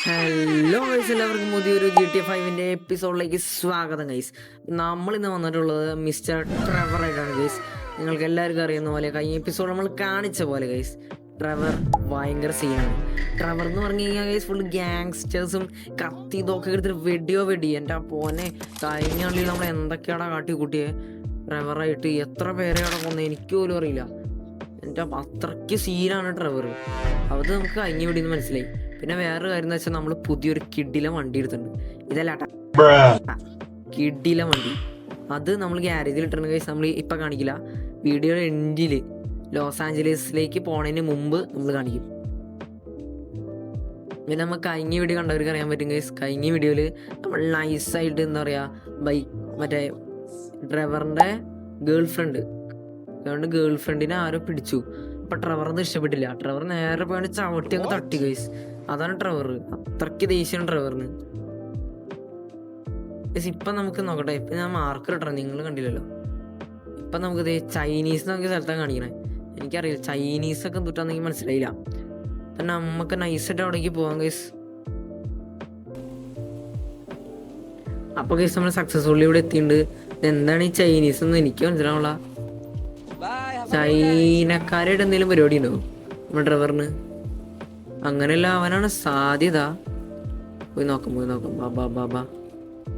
Hello guys, എല്ലാവർക്കും പുതിയൊരു GTA 5 എപ്പിസോഡിലേക്ക് സ്വാഗതം ഗൈസ്. നമ്മളിന്ന് വന്നിട്ടുള്ളത് മിസ്റ്റർ ട്രെവർ ആയിട്ടാണ് ഗൈസ്. നിങ്ങൾക്ക് എല്ലാവർക്കും അറിയുന്ന പോലെ കഴിഞ്ഞ എപ്പിസോഡ് നമ്മൾ കാണിച്ച പോലെ ഗൈസ്, ട്രെവർ ഭയങ്കര സീനാണ്. ട്രെവർ എന്ന് പറഞ്ഞു കഴിഞ്ഞാൽ ഗൈസ് ഫുൾ ഗ്യാങ്സ്റ്റേഴ്സും കത്തി ഇതൊക്കെ എടുത്തിട്ട് വെടി എൻ്റെ പോനെ. കഴിഞ്ഞ കളിയിൽ നമ്മൾ എന്തൊക്കെയാണ് കാട്ടിക്കൂട്ടിയെ ട്രെവറായിട്ട്. എത്ര പേരെയാണ് കൊന്നത് എനിക്ക് പോലും അറിയില്ല. എൻ്റെ അത്രയ്ക്ക് സീനാണ് ട്രെവർ. അത് നമുക്ക് കഴിഞ്ഞ വീടിന്ന് മനസ്സിലായി. പിന്നെ വേറൊരു കാര്യം എന്ന് വെച്ചാൽ നമ്മൾ പുതിയൊരു കിഡിലെ വണ്ടി എടുത്തിട്ടുണ്ട്. ഇതല്ല കിഡിലെ വണ്ടി, അത് നമ്മൾ ഗ്യാരേജിൽ ഇട്ടിട്ടുണ്ട് കഴിച്ച്. നമ്മൾ ഇപ്പം കാണിക്കില്ല, വീഡിയോയുടെ എൻഡിൽ ലോസ് ആഞ്ചലസിലേക്ക് പോണതിന് മുമ്പ് നമ്മൾ കാണിക്കും. പിന്നെ നമ്മൾ കഴിഞ്ഞ വീഡിയോ കണ്ടവർക്ക് അറിയാൻ പറ്റും ഗൈസ്. കഴിഞ്ഞ വീഡിയോയിൽ നമ്മൾ നൈസായിട്ട് എന്താ പറയുക, മറ്റേ ഡ്രൈവറിൻ്റെ ഗേൾഫ്രണ്ടിനെ ആരോ പിടിച്ചു. അപ്പം ട്രെവറിന് ഇഷ്ടപ്പെട്ടില്ല. ട്രെവർ നേരെ പോയി ചവിട്ടി അങ്ങ് തട്ടി ഗൈസ്. അതാണ് ട്രെവർ. അത്രയ്ക്ക് ദേഷ്യമാണ് ട്രെവറിന്. ഇപ്പം നമുക്ക് നോക്കട്ടെ. ഇപ്പം ഞാൻ മാർക്കർ ഇട്ടണം, നിങ്ങൾ കണ്ടില്ലല്ലോ. ഇപ്പം നമുക്ക് ചൈനീസ് നമുക്ക് സ്ഥലത്താണ് കാണിക്കണേ. എനിക്കറിയില്ല ചൈനീസൊക്കെ തൊട്ടാന്നെങ്കിൽ മനസ്സിലായില്ല. അപ്പം നമുക്ക് നൈസായിട്ട് അവിടേക്ക് പോവാം ഗൈസ്. അപ്പോൾ ഗൈസ് നമ്മൾ സക്സസ്ഫുള്ളി ഇവിടെ എത്തിയിട്ടുണ്ട്. എന്താണ് ഈ ചൈനീസ് എന്ന് എനിക്ക് മനസ്സിലാവുള്ള. ചൈനക്കാരായിട്ട് എന്തെങ്കിലും പരിപാടി ഉണ്ടോ നമ്മുടെ ഡ്രൈവറിന്? അങ്ങനെയല്ല, അവനാണ് സാധ്യത. പോയി നോക്കാം. ബാബാ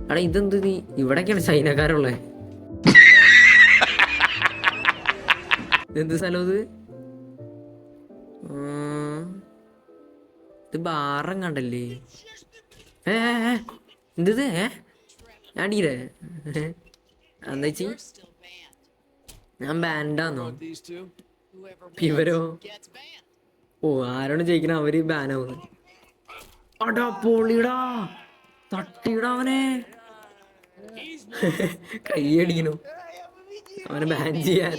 അവിടെ ഇതെന്ത് ഇവിടൊക്കെയാണ് ചൈനക്കാരുള്ളത്? എന്ത് സ്ഥലം ഇത് ബാറം കണ്ടല്ലേ? എന്തത് അടിയില്ലേ? എന്താ വെച്ചി ഞാൻ ബാൻഡാന്നോ? ഇവരോ? ഓ, ആരാണ് ജയിക്കണ? അവര് ബാനാവുന്നു. അടാ പൊളിടാ, തട്ടിടാ അവനെ. കൈയടിക്കണു അവനെ ബാൻ ചെയ്യാൻ.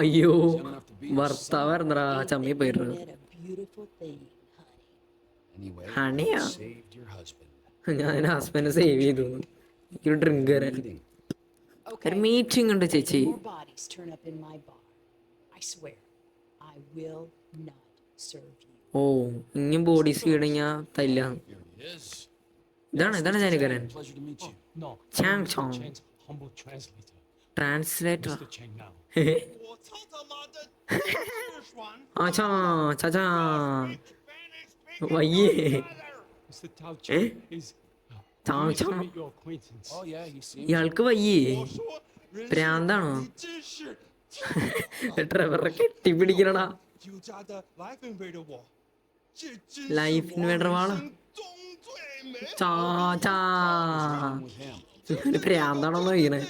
അയ്യോ, ഭർത്താവായിരുന്നടാ, ചമ്മി പോയിരുന്നു. ഹണിയാ, ഞാൻ ഹസ്ബൻഡ് സേവ് ചെയ്തു. എനിക്കൊരു ഡ്രിങ്ക് തരാൻ. ഒരു മീറ്റിംഗ് ഉണ്ട് ചേച്ചി. ഓ, ഇനിയും ബോഡീസ് വീടങ്ങ തല്ല. ഇതാണ് ചൈനക്കാരൻ. ട്രാൻസ്ലേറ്റർ. വയ്യേ ഇയാൾക്ക് വയ്യേ, പ്രാന്താണോ? ട്രെവറെ കെട്ടിപ്പിടിക്കണടാ. Life invader വാളാ. പ്രാന്താണോന്ന് കഴിക്കണേ.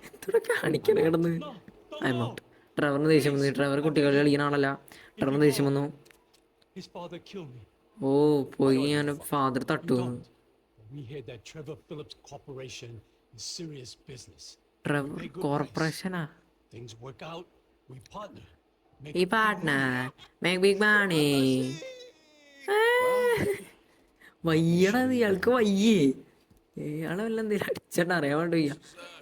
എത്ര കാണിക്കണ കിടന്ന്. ട്രെവറിന് ദേഷ്യം വന്നു. ട്രെവർ കുട്ടികൾ കളിക്കണ ആളല്ല. ട്രെവറിന് ദേഷ്യം വന്നു. ഓ, പോയി ഞാൻ ഫാദർ തട്ടു. ട്രെവർ കോർപ്പറേഷനാ. ഈ പാർട്ട്ണർ മേക്ക് ബിഗ് മണി. വയ്യടാ, ഇയാൾക്ക് വയ്യേ. ഇയാളെ വല്ല എന്തെങ്കിലും അടിച്ചിട്ട് അറിയാൻ വേണ്ടി വയ്യ.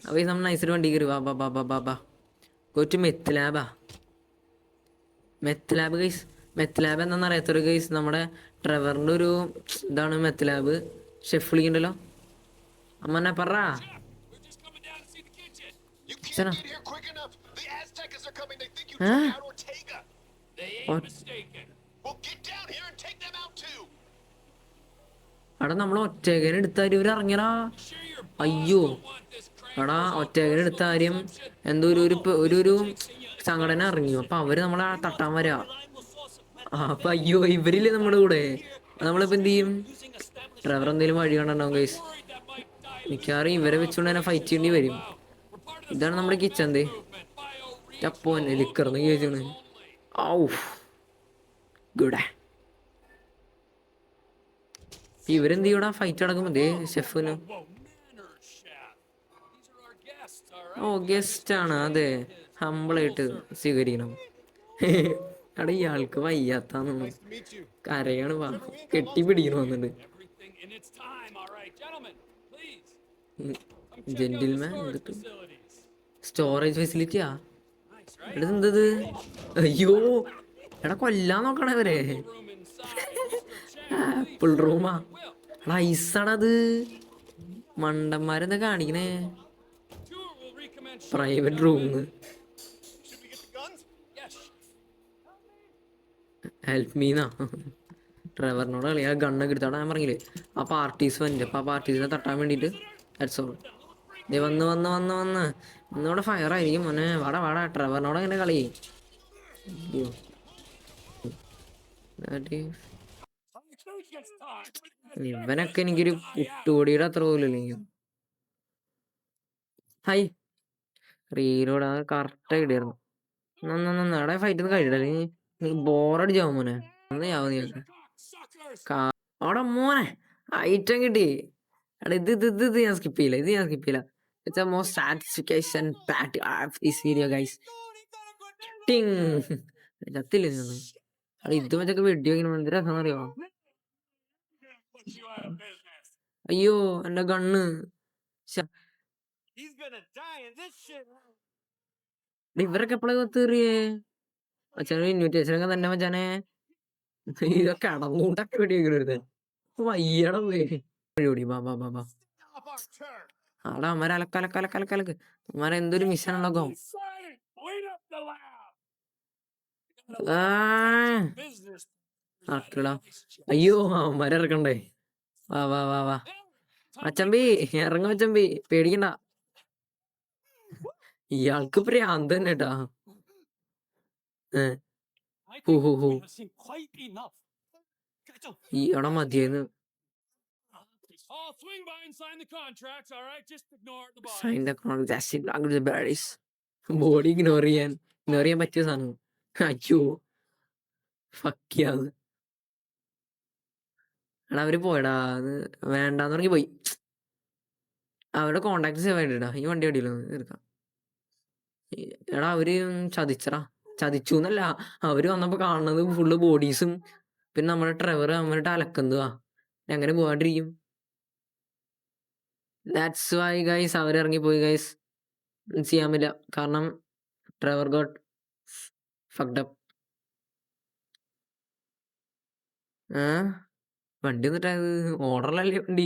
അപ്പോൾ നമ്മൾ നൈസിട്ട് വണ്ടി കയറി. ബാ കൊച്ചു meth lab guys. Meth lab എന്താണെന്ന് അറിയാത്തൊരു ഗൈസ്, നമ്മുടെ ട്രെവറിൻ്റെ ഒരു ഇതാണ് മെത്ത് ലാബ്. ഷെഫ് വിളിക്കണ്ടല്ലോ. അമ്മന്നെ പറ. എടാ, നമ്മൾ ഒറ്റേകനെ എടുത്ത കാര്യം ഇവർ ഇറങ്ങിയടാ. അയ്യോ എടാ, ഒറ്റേകനെ എടുത്ത കാര്യം എന്തോ ഒരു സംഘടന ഇറങ്ങി. അപ്പൊ അവര് നമ്മളെ തട്ടാൻ വരാ. അപ്പൊ അയ്യോ, ഇവരില്ലേ നമ്മുടെ കൂടെ. നമ്മളിപ്പോ എന്ത് ചെയ്യും? ഡ്രൈവർ എന്തെങ്കിലും വഴി കണ്ടുണ്ടാവും ഗൈസ്. മിക്കവാറും ഇവരെ വെച്ചുകൊണ്ട് തന്നെ ഫൈറ്റ് ചെയ്യേണ്ടി വരും. ഇതാണ് നമ്മുടെ കിച്ചൺ. അപ്പോ ലിക്കർന്ന് ചോദിച്ചാണ്. ഔ ഗുഡേ. ഇവരെന്ത് ചെയ്യൂടാ ഫൈറ്റ് നടക്കുമ്പോ? ഷെഫിന് ഗസ്റ്റ് ആണ്. അതെ, ഹമ്പിളായിട്ട് സ്വീകരിക്കണം. അവിടെ ഇയാൾക്ക് വയ്യാത്താന്ന് കരയാണ്. കെട്ടിപ്പിടിക്കണം വന്നിട്ട്. ജെന്റിൽമാൻ സ്റ്റോറേജ് ഫെസിലിറ്റിയാ. എന്തത്? അയ്യോ, എടാ കൊല്ലാൻ നോക്കണേ ഇവരെ. ആപ്പിൾ റൂമാ. എടാ ഐസാണത്. മണ്ടന്മാരെന്താ കാണിക്കണേ? Private room. ഹെൽപ്പ് മീന്നാ. ഡ്രൈവറിനോട് കളി ആ ഗണ്ണൊക്കെ എടുത്തോടെ ഞാൻ പറഞ്ഞില്ലേ ആ പാർട്ടീസ് വന്നിട്ട് അപ്പൊ ആ പാർട്ടീസിനെ തട്ടാൻ വേണ്ടിട്ട് ദേ വന്ന് വന്ന് വന്ന് വന്ന് ഇന്നിവിടെ ഫയർ ആയിരിക്കും മോനെ. വാടാ വാടാ ഡ്രൈവറിനോട് എങ്ങനെ കളി. അയ്യോ. ഇവനൊക്കെ എനിക്കൊരു പുട്ടുപൊടിയുടെ അത്ര പോലും ഇല്ലെങ്കിൽ ഹൈ റീലോട് അത് കറക്റ്റ് ഇടായിരുന്നു. അവിടെ ഫൈറ്റ് ഒന്നും കഴിയില്ല അല്ലെങ്കിൽ ബോറടിച്ചാവും മോനെ. അവിടെ മോനെ ഐറ്റം കിട്ടി. എടാ ഇത് ഞാൻ സ്കിപ്പ് ചെയ്യില്ല. ഇത് ഞാൻ സ്കിപ്പ് ചെയ്യില്ല. It's the most satisfaction part of this video, guys. Ting. ചത്തില്ലേ നീ? അവിടെ ഇത് വെച്ചൊക്കെ വെടി വയ്ക്കണം. എന്ത് രസമെന്നറിയോ? അയ്യോ എന്റെ ഗണ്ണ്. ഇവരൊക്കെ എപ്പോഴാ കത്തേറിയേ? അച്ഛനൊരു ഇൻവിറ്റേഷനൊക്കെ തന്നെ മച്ചാനെ. ഇതൊക്കെ അടങ്ങൂട്ടൊക്കെ വെടി വയ്ക്കണരുത്. വയ്യട പോയി. ബാ ബാ ബാ ബാ. അവിടെ അമ്മരെ അലക്കലക്കലക്കലക്കലക്ക് അമ്മരെ എന്തൊരു മിഷൻ ഉണ്ടാക്കും. അയ്യോ അമ്മരെ ഇറക്കണ്ടേ. വാ വാ വാ വാ അച്ചമ്പി ഇറങ്ങ. അച്ചമ്പി പേടിക്കണ്ട. ഇയാൾക്ക് ഭ്രാന്ത് തന്നെ കേട്ടാ. ഈടെ മതിയെന്ന് ബോഡി ഇഗ്നോർ ചെയ്യാൻ പറ്റിയ സാധനം. അയ്യോ ഫക്കിയാന്ന്. എടാ അവര് പോയടാ. അത് വേണ്ടാന്ന് പറഞ്ഞ് പോയി. അവരുടെ കോണ്ടാക്ട് സേവ് ആയിട്ടാ. ഈ വണ്ടി അടിയല്ലോ തീർക്കാം. എടാ അവര് ചതിച്ചടാ. ചതിച്ചു എന്നല്ല, അവര് വന്നപ്പോ കാണുന്നത് ഫുള്ള് ബോഡീസും പിന്നെ നമ്മുടെ ട്രെവർ നമ്മളിട്ട് അലക്കുന്നതാ. എങ്ങനെ പോവാണ്ടിരിക്കും? ദാറ്റ്സ് വൈ ഗൈസ് അവരിറങ്ങിപ്പോയി ഗൈസ്. ചെയ്യാൻ പറ്റില്ല കാരണം ട്രെവർ ഗോട്ട് ഫക്ഡ് അപ്പ്. വണ്ടി വന്നിട്ട് ഓർഡറിലല്ലേ വണ്ടി.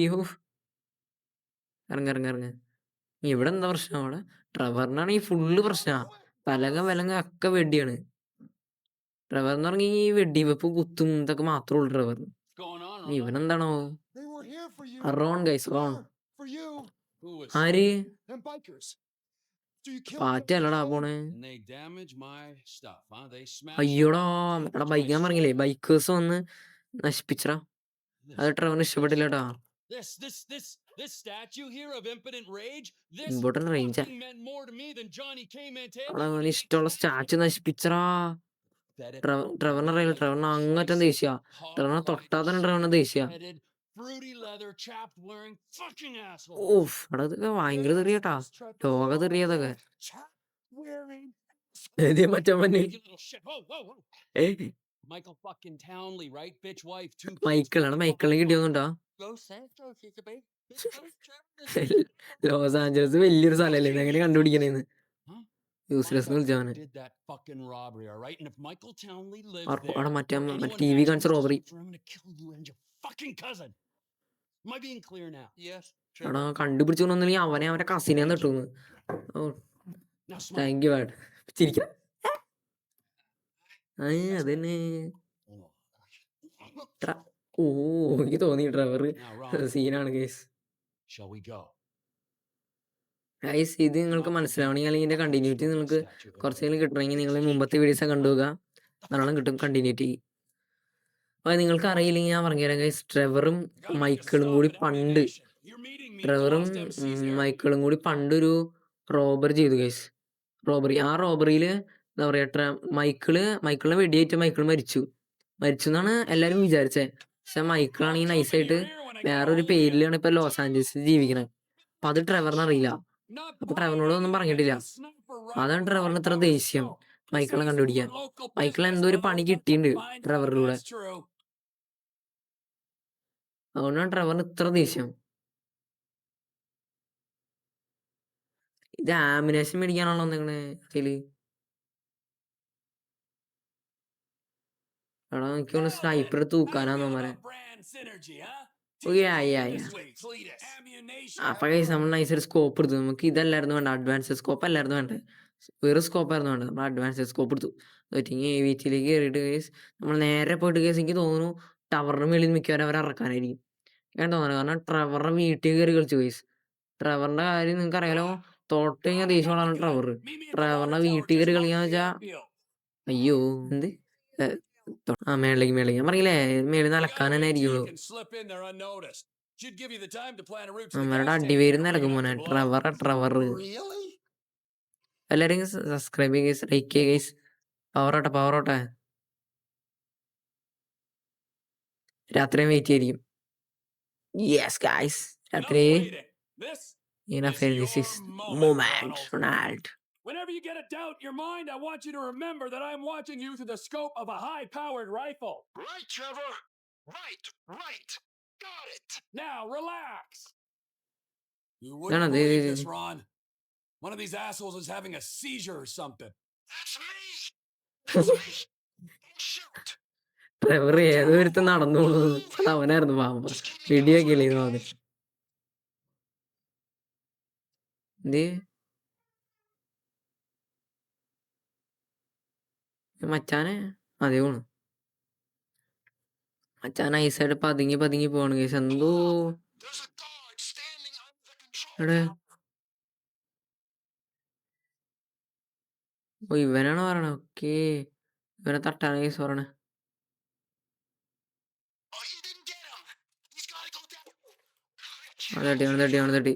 ഇറങ്ങ ഇറങ്ങ ഇറങ്ങ. ഇവിടെ എന്താ പ്രശ്നം? അവിടെ ട്രെവറിനാണ് ഈ ഫുള്ള് പ്രശ്നമാ. തലക വിലങ്ങ ഒക്കെ വെടിയാണ്. ട്രെവറിന് പറഞ്ഞ ഈ വെടിവെപ്പ് കുത്തും ഇതൊക്കെ മാത്രമേ ഉള്ളൂ ട്രെവറിന്. ഇവനെന്താണോ റോൺ ഗൈസ് റോൺ. ആര് പാറ്റല്ലടാ പോണേ. അയ്യോടാ എടാ ബൈക്ക് ഞാൻ പറഞ്ഞില്ലേ ബൈക്കേഴ്സ് വന്ന് നശിപ്പിച്ചടാ. അത് ട്രെവറിന് ഇഷ്ടപ്പെട്ടില്ലട്ടാ. ഇമ്പോർട്ടന്റ് റേഞ്ച് അവിടെ ഇഷ്ടമുള്ള സ്റ്റാച്ചു നശിപ്പിച്ചടാ. ട്രെവറിനറിയില്ല. ട്രെവറിന് അങ്ങറ്റം ദേഷ്യ. ട്രെവറിനെ തൊട്ടാ തന്നെ ട്രെവറിന് ദേഷ്യ. ഓഫ് എടാ ഇതൊക്കെ ഭയങ്കര തെറിയട്ടാ. ലോക തെറിയതൊക്കെ മൈക്കിളാണ്. മൈക്കിളിനെ കിട്ടിയൊന്നുണ്ടോ? ലോസ് ആഞ്ചലസ് വലിയൊരു സ്ഥലല്ലേ, എങ്ങനെ കണ്ടുപിടിക്കണേന്ന്. യൂസ്ലെസ് വിളിച്ചവനെ. അവിടെ മറ്റേ ടി വി കാണിച്ച റോബറി. എടാ കണ്ടുപിടിച്ചോന്നില്ലെങ്കിൽ അവനെ അവന്റെ കസിനെ നിട്ടുന്ന്. താങ്ക് യു ബാഡ് ചിരിക്കാം. അതന്നെ. ഓ എനിക്ക് തോന്നി ഡ്രൈവർ സീനാണ് കേസ്. ഗൈസ് ഇത് നിങ്ങൾക്ക് മനസ്സിലാവണമെങ്കിൽ അല്ലെങ്കിൽ ഇതിന്റെ കണ്ടിന്യൂറ്റി നിങ്ങൾക്ക് കുറച്ചെങ്കിലും കിട്ടണമെങ്കിൽ നിങ്ങൾ മുമ്പത്തെ വീഡിയോസ് കണ്ടുപോകുക. നല്ലോണം കിട്ടും കണ്ടിന്യൂറ്റി. അപ്പൊ നിങ്ങൾക്ക് അറിയില്ലെങ്കിൽ ഞാൻ പറഞ്ഞുതരാം ഗൈസ്. ട്രെവറും മൈക്കിളും കൂടി പണ്ടൊരു റോബറി ചെയ്തു ഗൈസ്. റോബറി. ആ റോബറിയില് എന്താ പറയാ മൈക്കിളിനെ വെടിയേറ്റ് മൈക്കിൾ മരിച്ചു എന്നാണ് എല്ലാരും വിചാരിച്ചത്. പക്ഷെ മൈക്കിളാണെങ്കിൽ നൈസായിട്ട് വേറൊരു പേരിലാണ് ഇപ്പൊ ലോസ് ആഞ്ചലസിൽ ജീവിക്കണത്. അപ്പൊ അത് ട്രെവറിന് അറിയില്ല. അപ്പൊ ട്രെവറിനോട് ഒന്നും പറഞ്ഞിട്ടില്ല. അതാണ് ട്രെവറിന് ഇത്ര ദേഷ്യം മൈക്കിളിനെ കണ്ടുപിടിക്കാൻ. മൈക്കിളിന് എന്തോ ഒരു പണി കിട്ടിയിട്ടുണ്ട് ട്രെവറിലൂടെ. അതുകൊണ്ടാണ് ട്രെവറിന് ഇത്ര ദേഷ്യം. ഇത് ആമിനേഷൻ മേടിക്കാനാണല്ലോ നിങ്ങളെ ഇതില്. എടാ എനിക്കൊന്ന് സ്നൈപ്പർ തൂക്കാനാന്ന് പറയാ. അപ്പൊ ഗൈസ് നമ്മൾ നൈസ് ഒരു സ്കോപ്പ് എടുത്തു. നമുക്ക് ഇതല്ലായിരുന്നു വേണ്ട, അഡ്വാൻസ് സ്കോപ്പ് അല്ലായിരുന്നു വേണ്ടത്, വേറെ സ്കോപ്പായിരുന്നു വേണ്ടത്. നമ്മൾ അഡ്വാൻസ് സ്കോപ്പ് എടുത്തു. പറ്റിങ്ങി വീട്ടിലേക്ക് കയറിയിട്ട് കേസ് നമ്മൾ നേരെ പോയിട്ട് കേസ് എനിക്ക് തോന്നുന്നു ടവറിന് മേളിൽ മിക്കവാറും അവർ ഇറക്കാനായിരിക്കും ഞാൻ തോന്നുന്നത്. കാരണം ട്രവറിന്റെ വീട്ടിൽ കയറി കളിച്ചു കേസ്. ട്രവറിന്റെ കാര്യം നിങ്ങൾക്ക് അറിയാലോ, തോട്ട് കഴിഞ്ഞാൽ ദേഷ്യമാണ് ട്രവർ. ട്രവറിന്റെ വീട്ടിൽ കയറി കളിക്കാന്ന് വെച്ചാ അയ്യോ എന്ത് ആ മേളിലേക്ക് മേളിലേക്ക് ഞാൻ പറഞ്ഞില്ലേ, മേളിൽ നിന്ന് അലക്കാൻ തന്നെ ആയിരിക്കുള്ളൂ. നമ്മളുടെ അടിവേര് നിലക്കും മോനെ. ട്രവർ എല്ലാരും സബ്സ്ക്രൈബ് ചെയ്യുക, ലൈക്ക് ചെയ്യുക. പവറോട്ടെ പവറോട്ടെ. രാത്രിയും വെയിറ്റ് ചെയ്തിരിക്കും. യെസ് ഗൈസ്, രാത്രി enough for this is moment Ronald. Whenever you get a doubt in your mind, I want you to remember that I'm watching you through the scope of a high-powered rifle. Right, Trevor. Right. Got it. Now, relax. You wouldn't believe this, Ron. One of these assholes is having a seizure or something. That's me. Shoot. Trevor ഏതോ ഒരുത്ത് നടന്നു പോകുന്നത് അത് അവനായിരുന്നു. പാമ്പ് video ഒക്കെ ഇല്ലേ അത് എന്ത് മച്ചാനെ അതേ പോണു. മച്ചാൻ ഐസായിട്ട് പതുങ്ങി പതുങ്ങി പോണു കേസ്. എന്തോ എടേ ഓ ഇവനാണ് പറയണേ. ഓക്കേ, ഇവനെ തട്ടാണ് കേസ് പറയണേ. തട്ടി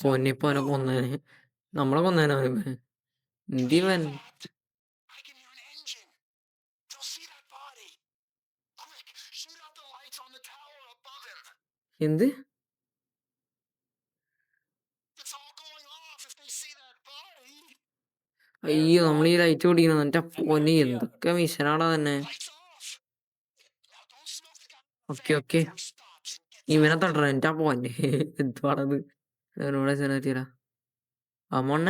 പൊന്നിപ്പോനെ കൊന്നേനെ, നമ്മളെ കൊന്നേനെ എന്തിവൻ. എന്ത് അയ്യോ നമ്മൾ ഈ ലൈറ്റ് ഓടിക്കണം. എന്റെ പൊന്നി എന്തൊക്കെ മിഷനാടാ തന്നെ. ഓക്കെ ഇവനെ തട്ടണ എന്റെ പൊന്നെ എന്തുവാണത്. ഇവിടെ ചെന്നെത്തിയടാ അമ്മണ്ണ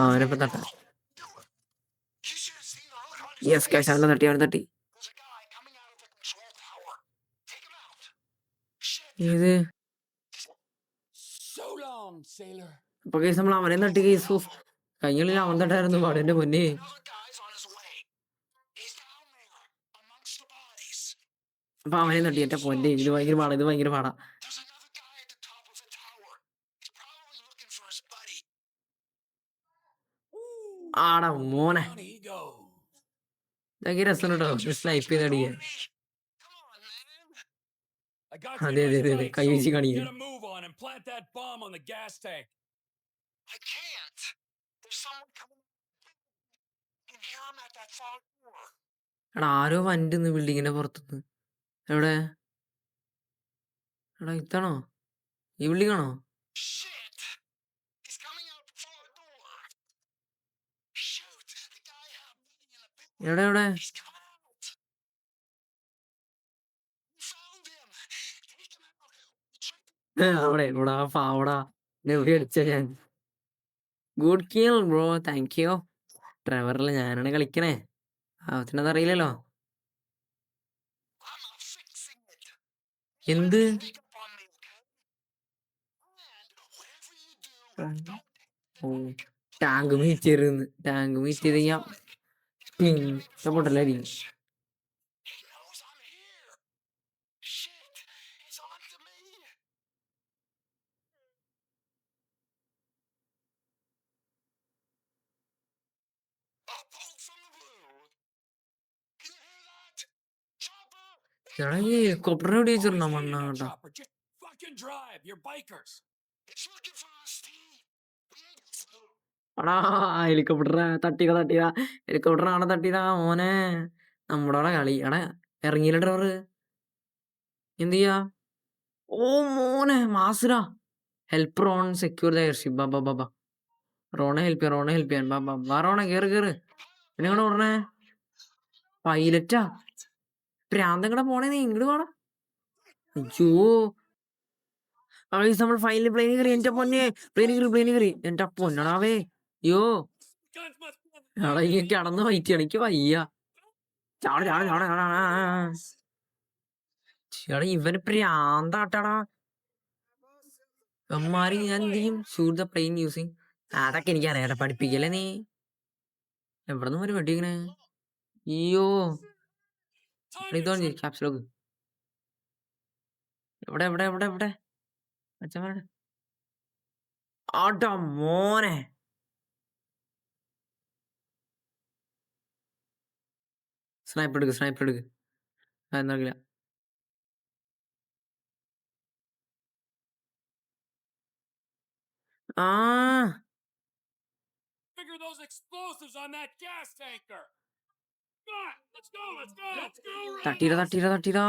അവനിപ്പോ തട്ട. യെസ് ഗൈസ്, അവനെ തട്ടി. ഇത് അപ്പൊ കേസ് നമ്മൾ അവനെ തട്ടി കേസ്. കഴിഞ്ഞ അവൻ തട്ടായിരുന്നു പാടിന്റെ പൊന്നെ. അപ്പൊ അവനെ തട്ടി എന്റെ പൊന്നെ. ഇത് ഭയങ്കര പാടാ. ആടാ മോനെ ഭയങ്കര രസം കേട്ടോ സ്നൈപ്പ് ചെയ്ത് അടിക്കാൻ. അതെ കൈ വീശി കാണിക്കും. എടാ ആരോ വണ്ടി ബിൽഡിങ്ങിന്റെ പുറത്തുനിന്ന്. എവിടെ എടാ ഇതാണോ ഈ ബിൽഡിംഗ് ആണോ? എവിടെ അവിടെ പാവടാ അടിച്ച ഞാൻ. Good kill bro, thank you. ട്രെവറിൽ ഞാനാണ് കളിക്കണേ, അവത്തിനത് അറിയില്ലല്ലോ. എന്ത് ടാങ്ക് മീറ്റരുന്ന് ടാങ്ക് മീറ്റ് ചെയ്ത് ഞാൻ പൊട്ടല്ലായിരിക്കും. എടാ ഈ ഹെലികോപ്റ്ററിനെ എവിടെ വെച്ചിട്ടുണ്ടോ മണ്ണ കേട്ടോ. എടാ ഹെലികോപ്റ്ററെ തട്ടിയതാ ഹെലികോപ്റ്ററാണ് തട്ടിയതാ മോനെ. നമ്മുടെ അവിടെ കളി. എടാ ഇറങ്ങിയില്ല ഡ്രൈവർ, എന്ത് ചെയ്യാ? ഓ മോനെ മാസുരാ. Help Ron secure the airship. ബാബാ റോണെ ഹെൽപ്പ് ചെയ്യാൻ ബാ റോണെ കേറ് പിന്നെ ഇങ്ങോട്ട് പറഞ്ഞേ. പൈലറ്റാ പ്രാന്തങ്ങടെ പോണേ, നീ ഇങ്ങോട്ട് പോണ. അയ്യോ നമ്മൾ ഫൈനൽ പ്ലെയിൻ കയറി. എന്റെ പൊന്നെ പ്ലെയിൻ കയറി എന്റെ പൊന്നടാവേ. അയ്യോ guns must be on the എടാ way. ഈ കിടന്ന് ഫൈറ്റ് ചെയ്യണം, എനിക്ക് വയ്യ. ചാട് ചാട് ചാട് ചാട്. എടാ ഇവന് പ്രാന്താട്ടടാ. അമ്മാരി ഞാൻ എന്ത് ചെയ്യും? Shoot the plain using. അതൊക്കെ എനിക്കറിയാം, പഠിപ്പിക്കല്ലേ നീ. എവിടെന്ന് ഒരു വെടിക്കണേ? അയ്യോ, Time to ഇതോണ്ട് try. ക്യാപ്സിലോക്ക്. എവിടെ എവിടെ എവിടെ എവിടെ അച്ഛന്മാരുടെ ആട്ടാ മോനെ. സ്നൈപ്പർ എടുക്ക്, സ്നൈപ്പർ എടുക്ക്. എന്നറിയില്ല. ആ Figure those explosives on that gas tanker. Come on, let's go, let's go, let's go. തട്ടീരാ തട്ടീരാ തട്ടീരാ.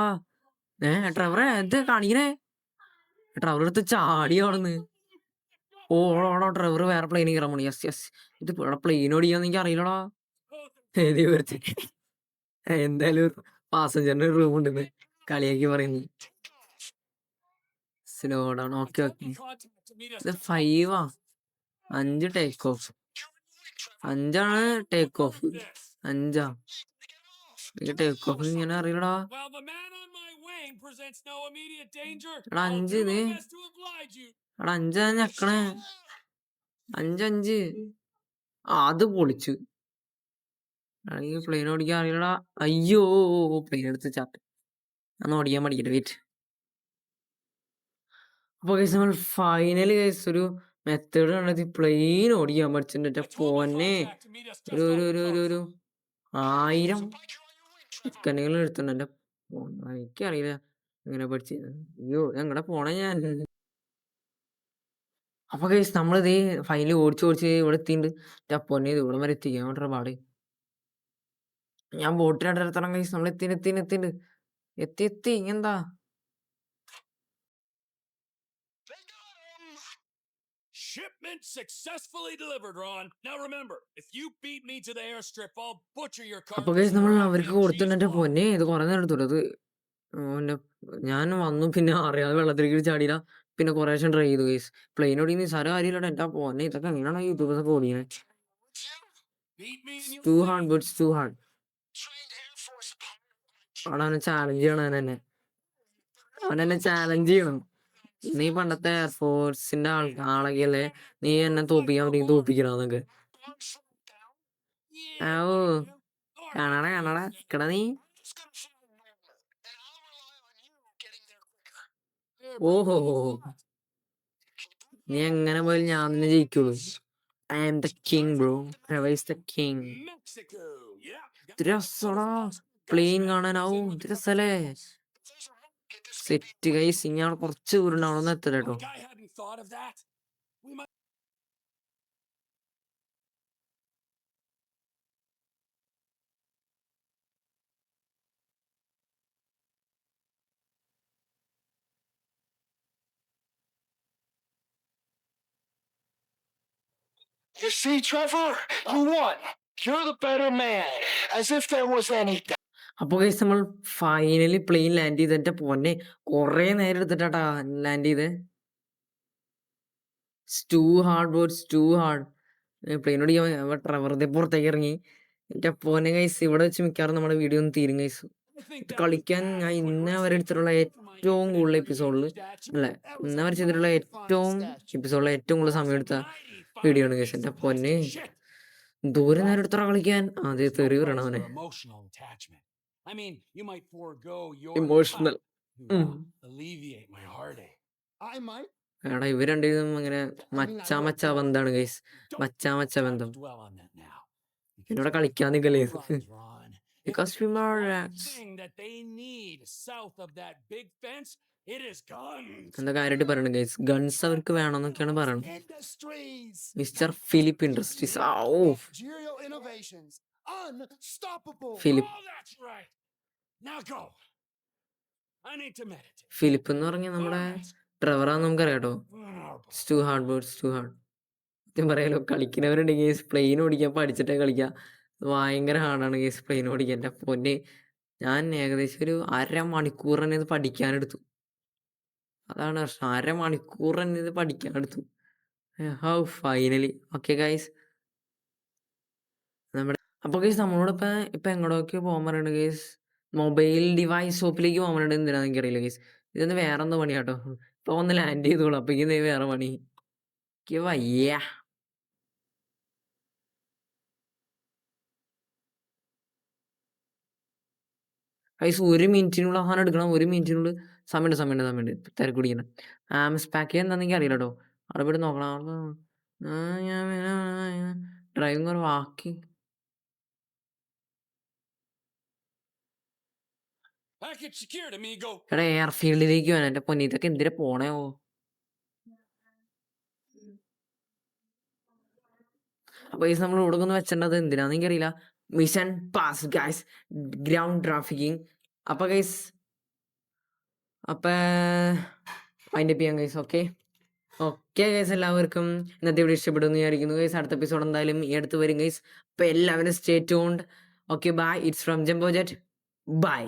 ട്രെവറെ എന്ത് കാണിക്കണേ? ട്രെവർ എടുത്ത് ചാടി അവിടുന്ന്. ഓടോ ട്രെവർ വേറെ പ്ലെയിനിൽ കയറാൻ പോണി. Yes yes. ഇത് ഇവിടെ പ്ലെയിൻ ഓടിക്കാന്ന് എനിക്ക് അറിയില്ലടാ. എഴുതി വരച്ച് എന്തായാലും പാസഞ്ചറിന്റെ റൂം ഉണ്ടെന്ന് കളിയാക്കി പറയുന്നു. Slow down. Okay okay. ഇത് 5 5 take off. 5 take off. 5 take off ഇങ്ങനെ അറിയില്ലടാ. Well, the man on my wing presents no immediate danger. എടാ I'll 5 do my ഇത്. best to oblige you. എടാ 5 ഞക്കണേ. 5 അത് പൊളിച്ചു. ഈ പ്ലെയിൻ ഓടിക്കാൻ അറിയില്ലടാ. അയ്യോ, പ്ലെയിൻ എടുത്ത് ചാട്ട്. അന്ന് ഓടിക്കാൻ പഠിക്കട്ടെ, വെയിറ്റ്. അപ്പൊ കേസ് നമ്മൾ ഫൈനലി കേസ് ഒരു മെത്തേഡ് കണ്ടെത്തി പ്ലെയിൻ ഓടിക്കാൻ പഠിച്ചിട്ടുണ്ട്. I told my പോന്നെ contact to meet us just ഒരു off ഒരു the ഒരു ഒരു coast. ഒരു 1000 സെക്കൻഡുകൾ എടുത്തിട്ടുണ്ട് എന്റെ. എനിക്കറിയില്ല എങ്ങനെ പഠിച്ചു. അയ്യോ ഞങ്ങടെ പോണേ ഞാൻ. അപ്പൊ കേസ് നമ്മളിത് ഫൈനലി ഓടിച്ച് ഇവിടെ എത്തിയിട്ടുണ്ട്. പൊന്നെ ഇത് ഇവിടെ വരെ എത്തിക്കാൻ വേണ്ട പാട്. ഞാൻ ബോട്ടിനായിട്ട് എടുത്തണം കേസ്. നമ്മൾ എത്തിയിട്ടുണ്ട്. എത്തി ഇങ്ങെന്താ? They got him. Shipment successfully delivered, Ron. Now remember, if you beat me to the airstrip, I'll butcher your അപ്പൊ carcass. കേസ് in a നമ്മൾ rack അവർക്ക് of കൊടുത്തിട്ട് cheese എന്റെ balls. പൊന്നെ ഇത് കുറെ നേരം എടുത്തു. അത് ഓന്റെ ഞാൻ വന്നു, പിന്നെ അറിയാതെ വെള്ളത്തിലേക്ക് ചാടിയില്ല. പിന്നെ കുറേശ്ശെ ട്രൈ ചെയ്തു കേസ്. പ്ലെയിൻ ഓടിക്കുന്ന നിസാര കാര്യമില്ല. എന്റെ പൊന്നെ ഇതൊക്കെ എങ്ങനെയാണ് യൂട്യൂബേഴ്സൊക്കെ ഓടിക്കുന്നത്? Beat me and you'll to see. Hard butts to hard. Trained Air Force pilot. അവിടെ അവനെ ചാലഞ്ച് ചെയ്യണം. അവനെന്നെ ചാലഞ്ച് ചെയ്യണം. നീ പണ്ടത്തെ എയർഫോഴ്സിന്റെ ആളൊക്കെയല്ലേ, നീ എന്നെ തോപ്പിക്കാൻ പറ്റും, തോപ്പിക്കണമെന്നൊക്കെ. Bomb slowed down. Yeah, ആവോ, I do. All right, കാണാടാ wait a കാണാടാ second. ഇക്കടാ നീ. I'm just gonna fly normal, and I'll rely on you getting there quicker. Here, ഓഹോ, bring on the flat. നീ എങ്ങനെ പോയാലും ഞാൻ തന്നെ ജയിക്കുള്ളൂ. I am the king bro. Ever the king. Mexico. Yeah. got ഇത് that രസോടാ bonus gun പ്ലെയിൻ strap കാണാനാവും. comes in with ഇത് a couple രസല്ലേ? If buckles. there's a rope, get this could be set guys. ഇങ്ങനെ കുറച്ച് ദൂരം എത്തല കേട്ടോ. Like I hadn't thought of that. We might. You see, Trevor? You won. You're the better man. As if there was any doubt. അപ്പൊ guys നമ്മൾ finally plane land ചെയ്ത്. എന്റെ പൊന്നെ കൊറേ നേരം എടുത്തിട്ടാ ലാൻഡ് ചെയ്ത്. Too hard bots too hard. പ്ലെയിൻ ഓടിക്കാൻ ട്രെവറുടെ പുറത്തേക്ക് ഇറങ്ങി. എന്റെ പൊന്നെ ഗൈസ്, ഇവിടെ വെച്ച് മിക്കവാറും നമ്മുടെ വീഡിയോ ഒന്ന് തീരും ഗൈസ്. I think ഇത് that was കളിക്കാൻ bad ഞാൻ of ഇന്നേ Quincy വരെ to എടുത്തിട്ടുള്ള go for my ഏറ്റവും infinite കൂടുതൽ creative എപ്പിസോഡിൽ statue. അല്ലെ, That was ഇന്നേ a വരെ ചെയ്തിട്ടുള്ള mighty ഏറ്റവും fine statue. എപ്പിസോഡിലെ ഏറ്റവും കൂടുതൽ സമയം എടുത്ത Mighty വീഡിയോ fine ആണ് ഗൈസ്. piece എന്റെ of പൊന്നെ plastic shit. ദൂരെ നേരം എടുത്തറ കളിക്കാൻ. അതേ There's തെറി no വരണം price അവനെ. for emotional attachment. I mean, you might forego your emotional. cut to alleviate my heartache. I might. എടാ ഇവർ രണ്ടുപേരും അങ്ങനെ മച്ചാ ബന്ധാണ് ഗൈസ്. Don't മച്ചാ time ബന്ധം. to dwell on that now. എന്നോട് കളിക്കാൻ നിക്കല്ലേ. Runs, Ron. If Because we there's are one rats. thing that they need south of that big fence, it is guns. എന്താ കാര്യമായിട്ട് പറയണത് ഗൈസ്? ഗൺസ് അവർക്ക് വേണമെന്നൊക്കെയാണ് പറയണത്. Industries. Mister Philip industries. Oh Managerial innovations. Unstoppable. Philip. Oh, that's right. Now go. I need to meditate. Philip എന്ന് പറഞ്ഞ നമ്മുടെ ട്രെവറാന്ന് നമുക്കറിയാം കേട്ടോ. Vulnerable. Too hard bots too hard. സത്യം പറയാലോ, കളിക്കുന്നവരുണ്ടെങ്കിൽ ഗേസ് പ്ലെയിൻ ഓടിക്കാൻ പഠിച്ചിട്ടേ കളിക്കാം. ഭയങ്കര ഹാർഡാണ് ഗേസ് പ്ലെയിൻ ഓടിക്കാൻ. എൻ്റെ പൊന്നെ, ഞാൻ ഏകദേശം ഒരു അരമണിക്കൂർ തന്നെ ഇത് പഠിക്കാനെടുത്തു. അതാണ് പ്രശ്നം. അരമണിക്കൂർ തന്നെ ഇത് പഠിക്കാനെടുത്തു. How finally. ഓക്കെ ഗൈസ്, അപ്പോൾ ഗൈസ് നമ്മളോട് ഇപ്പം എങ്ങോട്ടൊക്കെ പോകാൻ പറയുന്നുണ്ട് ഗൈസ്. മൊബൈൽ ഡിവൈസ് ഷോപ്പിലേക്ക് പോകാൻ പറയുന്നത് എന്തിനാണെന്ന് എനിക്കറിയില്ല ഗൈസ്. ഇതൊന്ന് വേറെ എന്തോ പണിയാട്ടോ. ഇപ്പോൾ ഒന്ന് ലാൻഡ് ചെയ്തോളൂ, അപ്പോഴേക്കും ദേ വേറെ പണി. എനിക്ക് വയ്യ. ഗൈസ് 1 മിനിറ്റിനുള്ള സാധനം എടുക്കണം. 1 മിനിറ്റിനുള്ളിൽ സമയമുണ്ട്. തിരക്ക് പിടിക്കണം. പാക്ക് ചെയ്യാൻ എന്താണെന്ന് എനിക്ക് അറിയില്ല കേട്ടോ. അവിടെ പോയിട്ട് നോക്കണം. ഡ്രൈവിംഗ് ഒരു വാക്കിംഗ്. Package secured, amigo. എടാ എയർഫീൽഡിലേക്ക് വേണം. എൻ്റെ പൊന്നി, ഇതൊക്കെ എന്തിനാ പോണേോ? അപ്പോൾ ഗൈസ് നമ്മൾ ഇവിടെ ഒന്ന് വെച്ചിട്ടുണ്ടത് എന്തിനാന്ന് എനിക്കറിയില്ല. Mission pass guys, ground trafficking. അപ്പോൾ ഗൈസ് അതിൻ്റെ ചെയ്യാം ഗൈസ്. ഓക്കെ ഗൈസ്, എല്ലാവർക്കും ഇന്നത്തെ വീഡിയോ ഇഷ്ടപ്പെടുമെന്ന് വിചാരിക്കുന്നു ഗൈസ്. അടുത്ത എപ്പിസോഡ് എന്തായാലും ഈ അടുത്ത് വരും ഗൈസ്. അപ്പോൾ എല്ലാവരും stay tuned. Okay bye, it's from jumbo jet. By.